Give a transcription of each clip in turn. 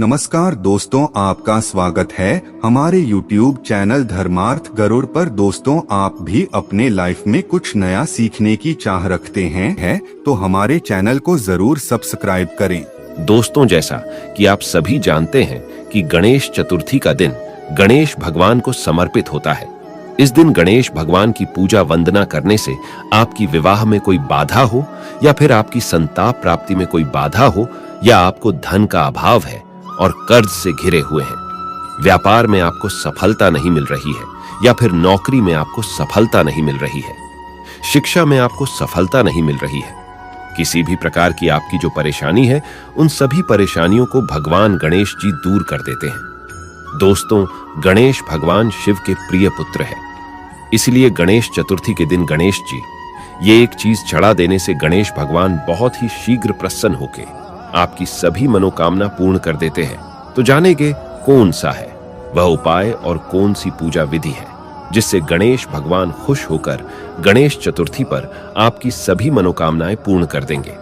नमस्कार दोस्तों, आपका स्वागत है हमारे YouTube चैनल धर्मार्थ गरुड़ पर। दोस्तों, आप भी अपने लाइफ में कुछ नया सीखने की चाह रखते हैं तो हमारे चैनल को जरूर सब्सक्राइब करें। दोस्तों, जैसा कि आप सभी जानते हैं कि गणेश चतुर्थी का दिन गणेश भगवान को समर्पित होता है। इस दिन गणेश भगवान की पूजा वंदना करने से आपकी विवाह में कोई बाधा हो या फिर आपकी संताप प्राप्ति में कोई बाधा हो, या आपको धन का अभाव है और कर्ज से घिरे हुए हैं, व्यापार में आपको सफलता नहीं मिल रही है या फिर नौकरी में आपको सफलता नहीं मिल रही है, शिक्षा में आपको सफलता नहीं मिल रही है, किसी भी प्रकार की आपकी जो परेशानी है, उन सभी परेशानियों को भगवान गणेश जी दूर कर देते हैं। दोस्तों, गणेश भगवान शिव के प्रिय पुत्र है, इसलिए गणेश चतुर्थी के दिन गणेश जी ये एक चीज चढ़ा देने से गणेश भगवान बहुत ही शीघ्र प्रसन्न होके आपकी सभी मनोकामना पूर्ण कर देते हैं। तो जानेंगे कौन सा है वह उपाय और कौन सी पूजा विधि है जिससे गणेश भगवान खुश होकर गणेश चतुर्थी पर आपकी सभी मनोकामनाएं पूर्ण कर देंगे।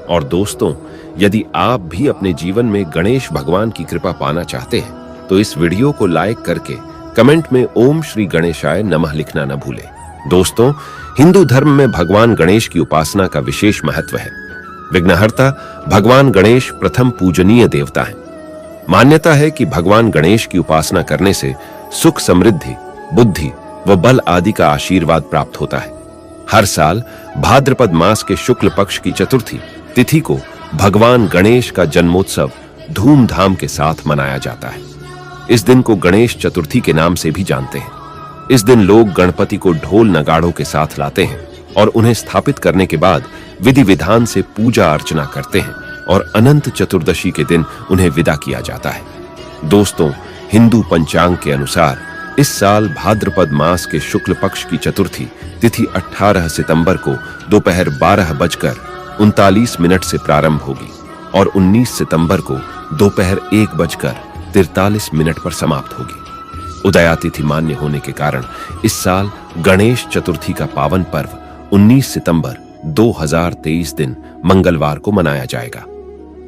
और दोस्तों, यदि आप भी अपने जीवन में गणेश भगवान की कृपा पाना चाहते हैं तो इस वीडियो को लाइक करके कमेंट में ओम श्री गणेशाय नमः लिखना न भूलें। दोस्तों, हिंदू धर्म में भगवान गणेश की उपासना का विशेष महत्व है। विघ्नहर्ता भगवान गणेश प्रथम पूजनीय देवता हैं। मान्यता है कि भगवान गणेश की उपासना करने से सुख, समृद्धि, बुद्धि व बल आदि का आशीर्वाद प्राप्त होता है। हर साल भाद्रपद मास के शुक्ल पक्ष की चतुर्थी तिथि को भगवान गणेश का जन्मोत्सव धूमधाम के साथ मनाया जाता है। इस दिन को गणेश चतुर्थी के नाम से भी जानते हैं। इस दिन लोग गणपति को ढोल नगाड़ों के साथ लाते हैं और उन्हें स्थापित करने के बाद विधि विधान से पूजा अर्चना करते हैं और अनंत चतुर्दशी के दिन उन्हें विदा किया जाता है। दोस्तों, हिंदू पंचांग के अनुसार इस साल भाद्रपद मास के शुक्ल पक्ष की चतुर्थी तिथि 18 सितंबर को दोपहर 12:39 से प्रारंभ होगी और 19 सितंबर को दोपहर 1:43 पर समाप्त होगी। उदया तिथि मान्य होने के कारण इस साल गणेश चतुर्थी का पावन पर्व 19 सितंबर 2023 दिन मंगलवार को मनाया जाएगा।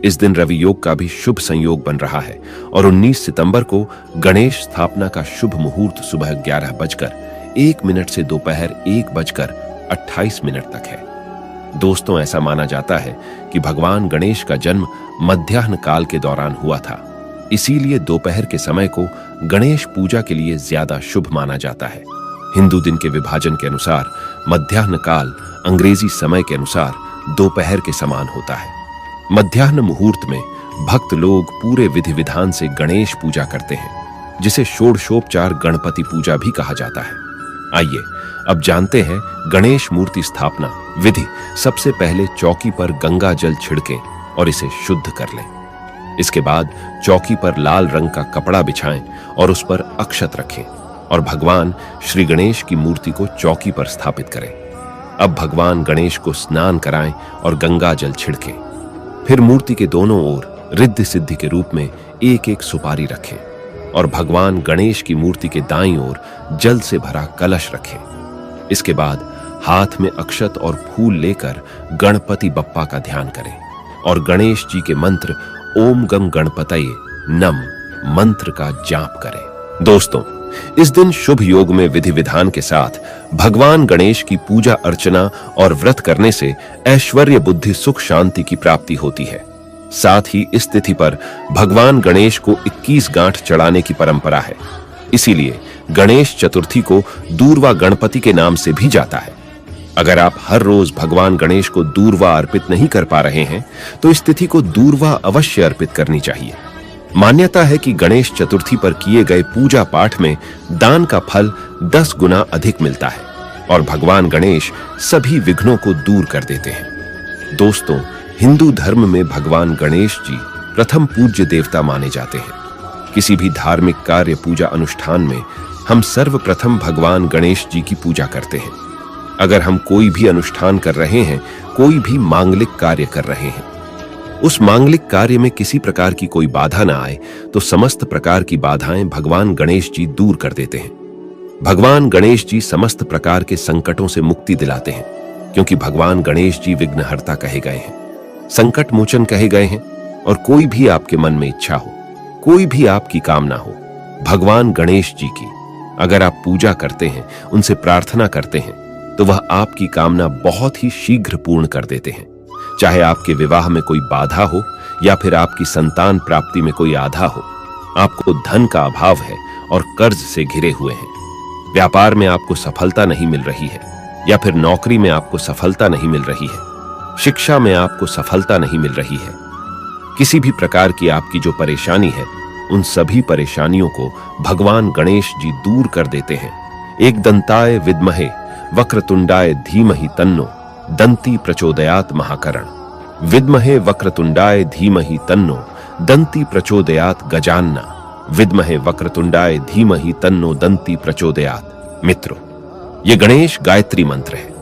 इस दिन रवि योग का भी शुभ संयोग बन रहा है और 19 सितंबर को गणेश स्थापना का शुभ मुहूर्त सुबह 11:01 से दोपहर 1:28 तक है। दोस्तों, ऐसा माना जाता है कि भगवान गणेश का जन्म मध्याह्न काल के दौरान हुआ था, इसीलिए दोपहर के समय को गणेश पूजा के लिए ज्यादा शुभ माना जाता है। हिंदू दिन के विभाजन के अनुसार मध्याह्न काल अंग्रेजी समय के अनुसार दोपहर के समान होता है। मध्याह्न मुहूर्त में भक्त लोग पूरे विधि विधान से गणेश पूजा करते हैं, जिसे षोडशोपचार गणपति पूजा भी कहा जाता है। आइए अब जानते हैं गणेश मूर्ति स्थापना विधि। सबसे पहले चौकी पर गंगा जल छिड़कें और इसे शुद्ध कर लें। इसके बाद चौकी पर लाल रंग का कपड़ा बिछाएं और उस पर अक्षत रखें और भगवान श्री गणेश की मूर्ति को चौकी पर स्थापित करें। अब भगवान गणेश को स्नान कराएं और गंगा जल छिड़कें। फिर मूर्ति के दोनों ओर रिद्धि सिद्धि के रूप में एक एक सुपारी रखें और भगवान गणेश की मूर्ति के दाईं ओर जल से भरा कलश रखें। इसके बाद हाथ में अक्षत और फूल लेकर गणपति बप्पा का ध्यान करें और गणेश जी के मंत्र ओम गम गणपतये नम मंत्र का जाप करें। दोस्तों, इस दिन शुभ योग में विधि विधान के साथ भगवान गणेश की पूजा अर्चना और व्रत करने से ऐश्वर्य, बुद्धि, सुख, शांति की प्राप्ति होती है। साथ ही इस तिथि पर भगवान गणेश को 21 गांठ चढ़ाने की परंपरा है, इसीलिए गणेश चतुर्थी को दूर्वा गणपति के नाम से भी जाता है। अगर आप हर रोज भगवान गणेश को दूर्वा अर्पित नहीं कर पा रहे हैं तो इस तिथि को दूर्वा अवश्य अर्पित करनी चाहिए। मान्यता है कि गणेश चतुर्थी पर किए गए पूजा पाठ में दान का फल 10 गुना अधिक मिलता है और भगवान गणेश सभी विघ्नों को दूर कर देते हैं। दोस्तों, हिंदू धर्म में भगवान गणेश जी प्रथम पूज्य देवता माने जाते हैं। किसी भी धार्मिक कार्य, पूजा, अनुष्ठान में हम सर्वप्रथम भगवान गणेश जी की पूजा करते हैं। अगर हम कोई भी अनुष्ठान कर रहे हैं, कोई भी मांगलिक कार्य कर रहे हैं, उस मांगलिक कार्य में किसी प्रकार की कोई बाधा ना आए तो समस्त प्रकार की बाधाएं भगवान गणेश जी दूर कर देते हैं। भगवान गणेश जी समस्त प्रकार के संकटों से मुक्ति दिलाते हैं, क्योंकि भगवान गणेश जी विघ्नहर्ता कहे गए हैं, संकट मोचन कहे गए हैं। और कोई भी आपके मन में इच्छा हो कोई भी आपकी कामना हो, भगवान गणेश जी की अगर आप पूजा करते हैं, उनसे प्रार्थना करते हैं, तो वह आपकी कामना बहुत ही शीघ्र पूर्ण कर देते हैं। चाहे आपके विवाह में कोई बाधा हो या फिर आपकी संतान प्राप्ति में कोई आधा हो, आपको धन का अभाव है और कर्ज से घिरे हुए हैं, व्यापार में आपको सफलता नहीं मिल रही है या फिर नौकरी में आपको सफलता नहीं मिल रही है, शिक्षा में आपको सफलता नहीं मिल रही है, किसी भी प्रकार की आपकी जो परेशानी है, उन सभी परेशानियों को भगवान गणेश जी दूर कर देते हैं। एक दंताय विद्महे वक्रतुंडाय धीमहि तन्नो दंती प्रचोदयात महाकरण। विद्महे वक्रतुंडाय धीमहि तन्नो दंती प्रचोदयात गजानना। विद्महे वक्रतुंडाय धीमहि तन्नो दंती प्रचोदयात। मित्रों, ये गणेश गायत्री मंत्र है।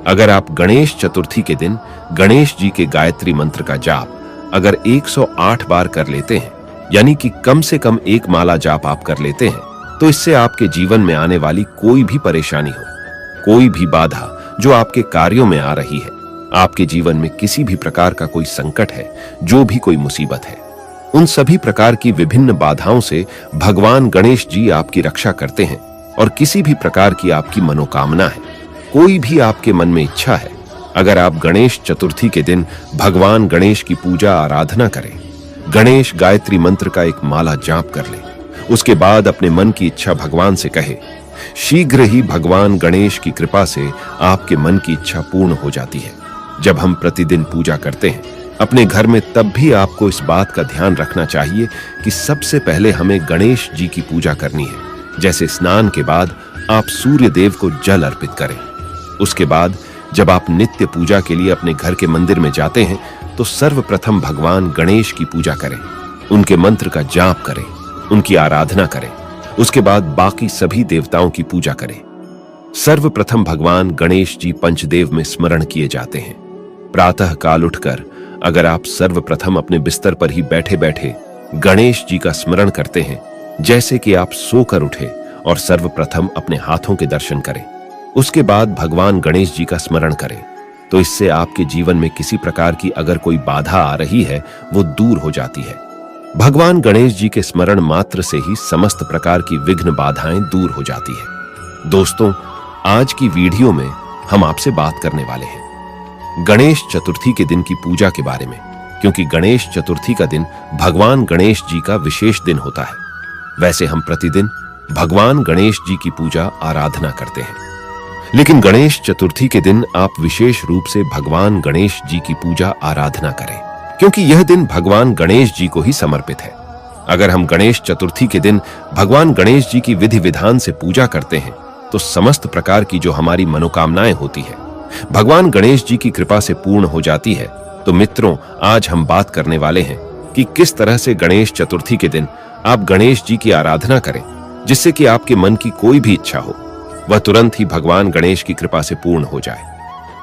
अगर आप गणेश चतुर्थी के दिन गणेश जी के गायत्री मंत्र का जाप अगर 108 बार कर लेते हैं, यानी कि कम से कम एक माला जाप आप कर लेते हैं, तो इससे आपके जीवन में आने वाली कोई भी परेशानी हो, कोई भी बाधा जो आपके कार्यों में आ रही है, आपके जीवन में किसी भी प्रकार का कोई संकट है, जो भी कोई मुसीबत है, उन सभी प्रकार की विभिन्न बाधाओं से भगवान गणेश जी आपकी रक्षा करते हैं। और किसी भी प्रकार की आपकी मनोकामना है, कोई भी आपके मन में इच्छा है, अगर आप गणेश चतुर्थी के दिन भगवान गणेश की पूजा आराधना करें, गणेश गायत्री मंत्र का एक माला जाप कर लें, उसके बाद अपने मन की इच्छा भगवान से कहे, शीघ्र ही भगवान गणेश की कृपा से आपके मन की इच्छा पूर्ण हो जाती है। जब हम प्रतिदिन पूजा करते हैं अपने घर में, तब भी आपको इस बात का ध्यान रखना चाहिए कि सबसे पहले हमें गणेश जी की पूजा करनी है। जैसे स्नान के बाद आप सूर्य देव को जल अर्पित करें, उसके बाद जब आप नित्य पूजा के लिए अपने घर के मंदिर में जाते हैं, तो सर्वप्रथम भगवान गणेश की पूजा करें, उनके मंत्र का जाप करें, उनकी आराधना करें, उसके बाद बाकी सभी देवताओं की पूजा करें। सर्वप्रथम भगवान गणेश जी पंचदेव में स्मरण किए जाते हैं। प्रातः काल उठकर अगर आप सर्वप्रथम अपने बिस्तर पर ही बैठे बैठे गणेश जी का स्मरण करते हैं, जैसे कि आप सोकर उठे और सर्वप्रथम अपने हाथों के दर्शन करें, उसके बाद भगवान गणेश जी का स्मरण करें, तो इससे आपके जीवन में किसी प्रकार की अगर कोई बाधा आ रही है, वो दूर हो जाती है। भगवान गणेश जी के स्मरण मात्र से ही समस्त प्रकार की विघ्न बाधाएं दूर हो जाती है। दोस्तों, आज की वीडियो में हम आपसे बात करने वाले हैं गणेश चतुर्थी के दिन की पूजा के बारे में, क्योंकि गणेश चतुर्थी का दिन भगवान गणेश जी का विशेष दिन होता है। वैसे हम प्रतिदिन भगवान गणेश जी की पूजा आराधना करते हैं, लेकिन गणेश चतुर्थी के दिन आप विशेष रूप से भगवान गणेश जी की पूजा आराधना करें, क्योंकि यह दिन भगवान गणेश जी को ही समर्पित है। अगर हम गणेश चतुर्थी के दिन भगवान गणेश जी की विधि विधान से पूजा करते हैं, तो समस्त प्रकार की जो हमारी मनोकामनाएं होती है, भगवान गणेश जी की कृपा से पूर्ण हो जाती है। तो मित्रों, आज हम बात करने वाले हैं कि किस तरह से गणेश चतुर्थी के दिन आप गणेश जी की आराधना करें, जिससे कि आपके मन की कोई भी इच्छा हो, वह तुरंत ही भगवान गणेश की कृपा से पूर्ण हो जाए।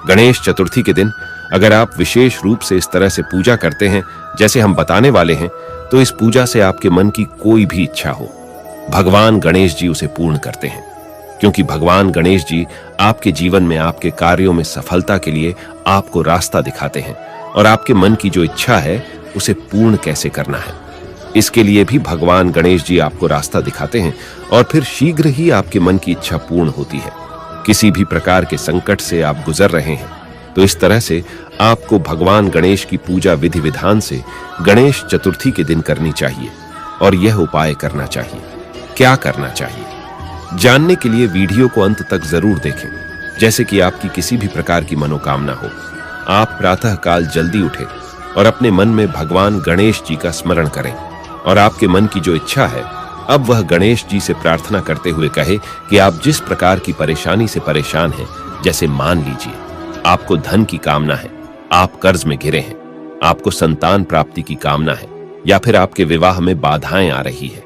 गणेश चतुर्थी के दिन अगर आप विशेष रूप से इस तरह से पूजा करते हैं जैसे हम बताने वाले हैं, तो इस पूजा से आपके मन की कोई भी इच्छा हो, भगवान गणेश जी उसे पूर्ण करते हैं, क्योंकि भगवान गणेश जी आपके जीवन में आपके कार्यों में सफलता के लिए आपको रास्ता दिखाते हैं और आपके मन की जो इच्छा है उसे पूर्ण कैसे करना है, इसके लिए भी भगवान गणेश जी आपको रास्ता दिखाते हैं और फिर शीघ्र ही आपके मन की इच्छा पूर्ण होती है। किसी भी प्रकार के संकट से आप गुजर रहे हैं, तो इस तरह से आपको भगवान गणेश की पूजा विधि विधान से गणेश चतुर्थी के दिन करनी चाहिए। और यह उपाय करना चाहिए। क्या करना चाहिए, जानने के लिए वीडियो को अंत तक जरूर देखें। जैसे कि आपकी किसी भी प्रकार की मनोकामना हो, आप प्रातः काल जल्दी उठे और अपने मन में भगवान गणेश जी का स्मरण करें और आपके मन की जो इच्छा है, अब वह गणेश जी से प्रार्थना करते हुए कहे कि आप जिस प्रकार की परेशानी से परेशान हैं, जैसे मान लीजिए आपको धन की कामना है, आप कर्ज में घिरे हैं, आपको संतान प्राप्ति की कामना है, या फिर आपके विवाह में बाधाएं आ रही है,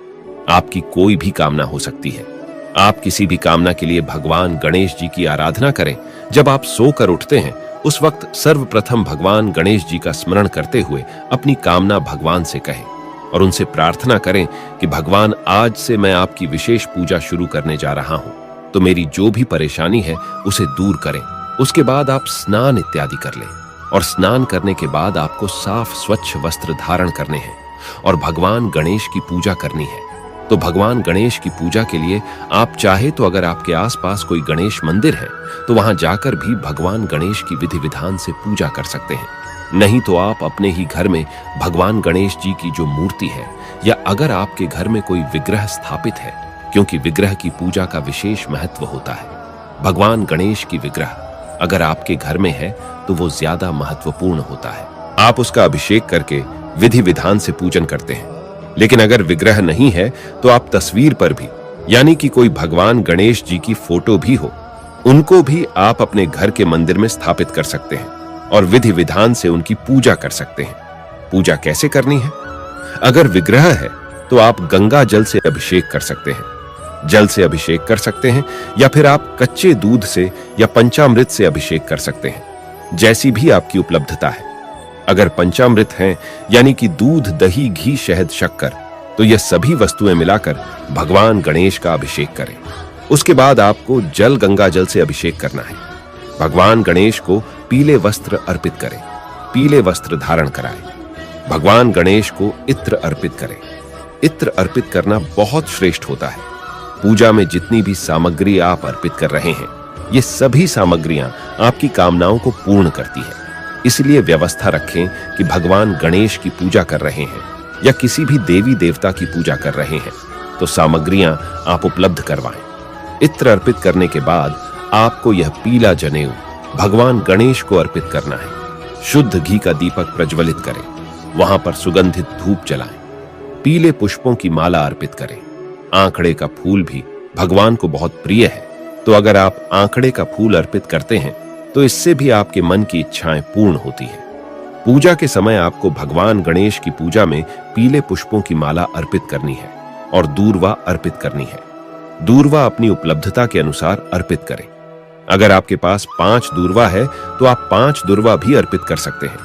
आपकी कोई भी कामना हो सकती है। आप किसी भी कामना के लिए भगवान गणेश जी की आराधना करें। जब आप सोकर उठते हैं, उस वक्त सर्वप्रथम भगवान गणेश जी का स्मरण करते हुए अपनी कामना भगवान से कहें और उनसे प्रार्थना करें कि भगवान, आज से मैं आपकी विशेष पूजा शुरू करने जा रहा हूं, तो मेरी जो भी परेशानी है उसे दूर करें। उसके बाद आप स्नान इत्यादि कर लें और स्नान करने के बाद आपको साफ स्वच्छ वस्त्र धारण करने हैं और भगवान गणेश की पूजा करनी है, तो भगवान गणेश की पूजा के लिए आप चाहे तो अगर आपके आसपास कोई गणेश मंदिर है तो वहां जाकर भी भगवान गणेश की विधि विधान से पूजा कर सकते हैं। नहीं तो आप अपने ही घर में भगवान गणेश जी की जो मूर्ति है, या अगर आपके घर में कोई विग्रह स्थापित है, क्योंकि विग्रह की पूजा का विशेष महत्व होता है, भगवान गणेश की विग्रह अगर आपके घर में है तो वो ज्यादा महत्वपूर्ण होता है। आप उसका अभिषेक करके विधि विधान से पूजन करते हैं। लेकिन अगर विग्रह नहीं है तो आप तस्वीर पर भी, यानी कि कोई भगवान गणेश जी की फोटो भी हो, उनको भी आप अपने घर के मंदिर में स्थापित कर सकते हैं और विधि विधान से उनकी पूजा कर सकते हैं। पूजा कैसे करनी है? अगर विग्रह है तो आप गंगा जल से अभिषेक कर सकते हैं, जल से अभिषेक कर सकते हैं, या फिर आप कच्चे दूध से या पंचामृत से अभिषेक कर सकते हैं, जैसी भी आपकी उपलब्धता है। अगर पंचामृत हैं, यानी कि दूध, दही, घी, शहद, शक्कर, तो यह सभी वस्तुएं मिलाकर भगवान गणेश का अभिषेक करें। उसके बाद आपको जल गंगा जल से अभिषेक करना है। भगवान गणेश को पीले वस्त्र अर्पित करें, पीले वस्त्र धारण कराएं। भगवान गणेश को इत्र अर्पित करें। इत्र अर्पित करना बहुत श्रेष्ठ होता है। पूजा में जितनी भी सामग्री आप अर्पित कर रहे हैं, ये सभी सामग्रियां आपकी कामनाओं को पूर्ण करती है। इसलिए व्यवस्था रखें कि भगवान गणेश की पूजा कर रहे हैं या किसी भी देवी देवता की पूजा कर रहे हैं तो सामग्रियां आप उपलब्ध करवाएं। इत्र अर्पित करने के बाद आपको यह पीला जनेऊ भगवान गणेश को अर्पित करना है। शुद्ध घी का दीपक प्रज्वलित करें, वहां पर सुगंधित धूप जलाएं, पीले पुष्पों की माला अर्पित करें। आंकड़े का फूल भी भगवान को बहुत प्रिय है, तो अगर आप आंकड़े का फूल अर्पित करते हैं तो इससे भी आपके मन की इच्छाएं पूर्ण होती है। पूजा के समय आपको भगवान गणेश की पूजा में पीले पुष्पों की माला अर्पित करनी है और दूर्वा अर्पित करनी है। दूर्वा अपनी उपलब्धता के अनुसार अर्पित करें। अगर आपके पास 5 दूर्वा है तो आप 5 दूर्वा भी अर्पित कर सकते हैं,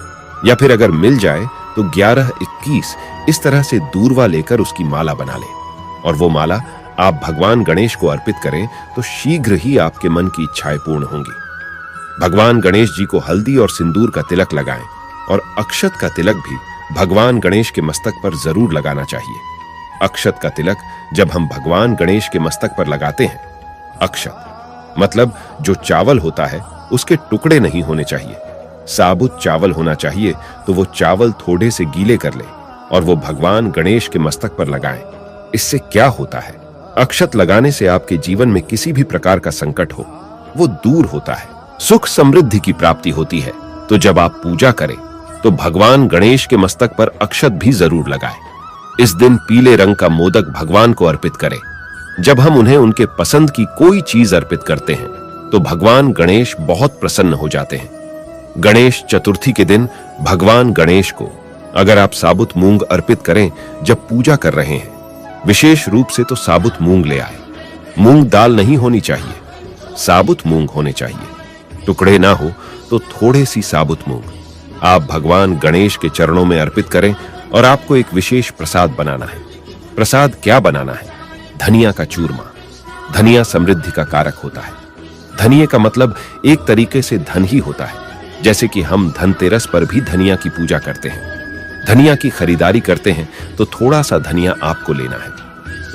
या फिर अगर मिल जाए तो 11, 21 इस तरह से दूर्वा लेकर उसकी माला बना लें और वो माला आप भगवान गणेश को अर्पित करें तो शीघ्र ही आपके मन की इच्छाएं पूर्ण होंगी। भगवान गणेश जी को हल्दी और सिंदूर का तिलक लगाएं और अक्षत का तिलक भी भगवान गणेश के मस्तक पर जरूर लगाना चाहिए। अक्षत का तिलक जब हम भगवान गणेश के मस्तक पर लगाते हैं, अक्षत मतलब जो चावल होता है उसके टुकड़े नहीं होने चाहिए, साबुत चावल होना चाहिए, तो वो चावल थोड़े से गीले कर लें और वो भगवान गणेश के मस्तक पर लगाएं। इससे क्या होता है? अक्षत लगाने से आपके जीवन में किसी भी प्रकार का संकट हो वो दूर होता है, सुख समृद्धि की प्राप्ति होती है। तो जब आप पूजा करें तो भगवान गणेश के मस्तक पर अक्षत भी जरूर लगाएं। इस दिन पीले रंग का मोदक भगवान को अर्पित करें। जब हम उन्हें उनके पसंद की कोई चीज अर्पित करते हैं तो भगवान गणेश बहुत प्रसन्न हो जाते हैं। गणेश चतुर्थी के दिन भगवान गणेश को अगर आप साबुत मूंग अर्पित करें जब पूजा कर रहे हैं, विशेष रूप से तो साबुत मूंग ले आए। मूंग दाल नहीं होनी चाहिए, साबुत मूंग होने चाहिए। टुकड़े ना हो तो थोड़े सी साबुत मूंग आप भगवान गणेश के चरणों में अर्पित करें और आपको एक विशेष प्रसाद बनाना है। प्रसाद क्या बनाना है? धनिया का चूरमा। धनिया समृद्धि का कारक होता है। धनिये का मतलब एक तरीके से धन ही होता है। जैसे कि हम धनतेरस पर भी धनिया की पूजा करते हैं, धनिया की खरीदारी करते हैं तो थोड़ा सा धनिया आपको लेना है,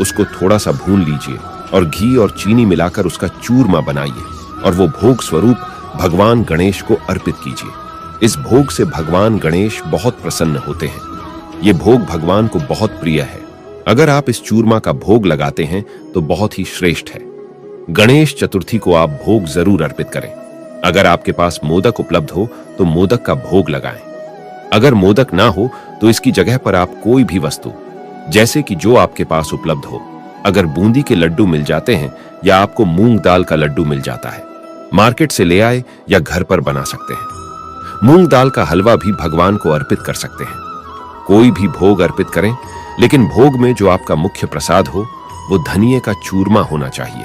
उसको थोड़ा सा भून लीजिए और घी और चीनी मिलाकर उसका चूरमा बनाइए और वो भोग स्वरूप भगवान गणेश को अर्पित कीजिए। इस भोग से भगवान गणेश बहुत प्रसन्न होते हैं। ये भोग भगवान को बहुत प्रिय है। अगर आप इस चूरमा का भोग लगाते हैं तो बहुत ही श्रेष्ठ है। गणेश चतुर्थी को आप भोग जरूर अर्पित करें। अगर आपके पास मोदक उपलब्ध हो तो मोदक का भोग लगाएं। अगर मोदक ना हो तो इसकी जगह पर आप कोई भी वस्तु, जैसे कि जो आपके पास उपलब्ध हो, अगर बूंदी के लड्डू मिल जाते हैं या आपको मूंग दाल का लड्डू मिल जाता है, मार्केट से ले आए या घर पर बना सकते हैं। मूंग दाल का हलवा भी भगवान को अर्पित कर सकते हैं। कोई भी भोग अर्पित करें, लेकिन भोग में जो आपका मुख्य प्रसाद हो वो धनिये का चूरमा होना चाहिए।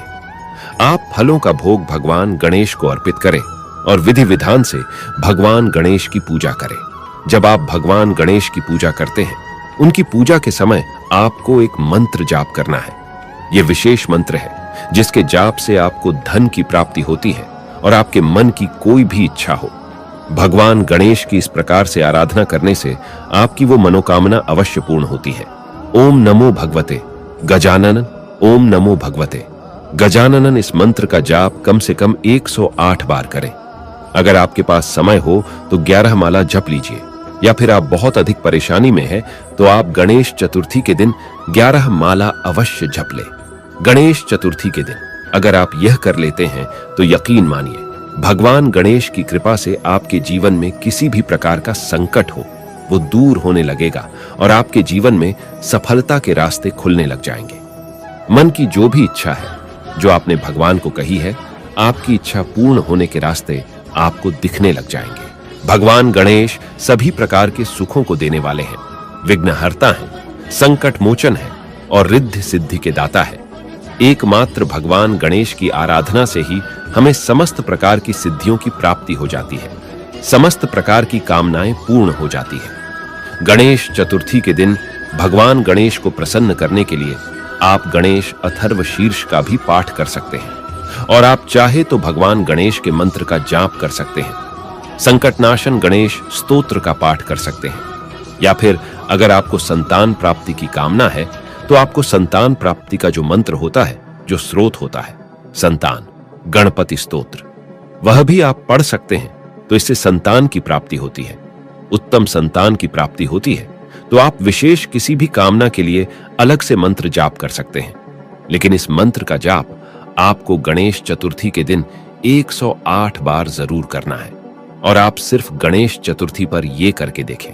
आप फलों का भोग भगवान गणेश को अर्पित करें और विधि विधान से भगवान गणेश की पूजा करें। जब आप भगवान गणेश की पूजा करते हैं, उनकी पूजा के समय आपको एक मंत्र जाप करना है। यह विशेष मंत्र है जिसके जाप से आपको धन की प्राप्ति होती है और आपके मन की कोई भी इच्छा हो भगवान गणेश की इस प्रकार से आराधना करने से आपकी वो मनोकामना अवश्य पूर्ण होती है। ओम नमो भगवते गजानन, ओम नमो भगवते गजानन इस मंत्र का जाप कम से कम 108 बार करें। अगर आपके पास समय हो तो 11 माला जप लीजिए, या फिर आप बहुत अधिक परेशानी में हैं तो आप गणेश चतुर्थी के दिन 11 माला अवश्य जप लें। गणेश चतुर्थी के दिन अगर आप यह कर लेते हैं तो यकीन मानिए भगवान गणेश की कृपा से आपके जीवन में किसी भी प्रकार का संकट हो वो दूर होने लगेगा और आपके जीवन में सफलता के रास्ते खुलने लग जाएंगे। मन की जो भी इच्छा है जो आपने भगवान को कही है, आपकी इच्छा पूर्ण होने के रास्ते आपको दिखने लग जाएंगे। भगवान गणेश सभी प्रकार के सुखों को देने वाले हैं, विघ्नहर्ता हैं, संकट मोचन हैं और रिद्धि सिद्धि के दाता है। एकमात्र भगवान गणेश की आराधना से ही हमें समस्त प्रकार की सिद्धियों की प्राप्ति हो जाती है, समस्त प्रकार की कामनाएं पूर्ण हो जाती है। गणेश चतुर्थी के दिन भगवान गणेश को प्रसन्न करने के लिए आप गणेश अथर्व शीर्ष का भी पाठ कर सकते हैं और आप चाहे तो भगवान गणेश के मंत्र का जाप कर सकते हैं। संकटनाशन गणेश स्तोत्र का पाठ कर सकते हैं, या फिर अगर आपको संतान प्राप्ति की कामना है तो आपको संतान प्राप्ति का जो मंत्र होता है, जो स्रोत होता है संतान गणपति स्तोत्र, वह भी आप पढ़ सकते हैं। तो इससे संतान की प्राप्ति होती है, उत्तम संतान की प्राप्ति होती है। तो आप विशेष किसी भी कामना के लिए अलग से मंत्र जाप कर सकते हैं, लेकिन इस मंत्र का जाप आपको गणेश चतुर्थी के दिन 108 बार जरूर करना है। और आप सिर्फ गणेश चतुर्थी पर यह करके देखें।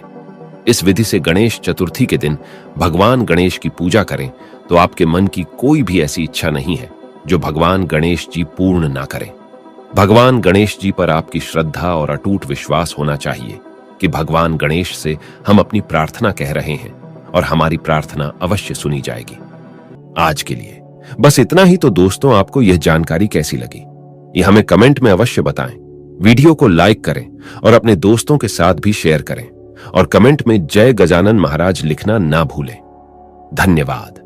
इस विधि से गणेश चतुर्थी के दिन भगवान गणेश की पूजा करें तो आपके मन की कोई भी ऐसी इच्छा नहीं है जो भगवान गणेश जी पूर्ण ना करें। भगवान गणेश जी पर आपकी श्रद्धा और अटूट विश्वास होना चाहिए कि भगवान गणेश से हम अपनी प्रार्थना कह रहे हैं और हमारी प्रार्थना अवश्य सुनी जाएगी। आज के लिए बस इतना ही। तो दोस्तों, आपको यह जानकारी कैसी लगी ये हमें कमेंट में अवश्य बताएं। वीडियो को लाइक करें और अपने दोस्तों के साथ भी शेयर करें और कमेंट में जय गजानन महाराज लिखना ना भूलें। धन्यवाद।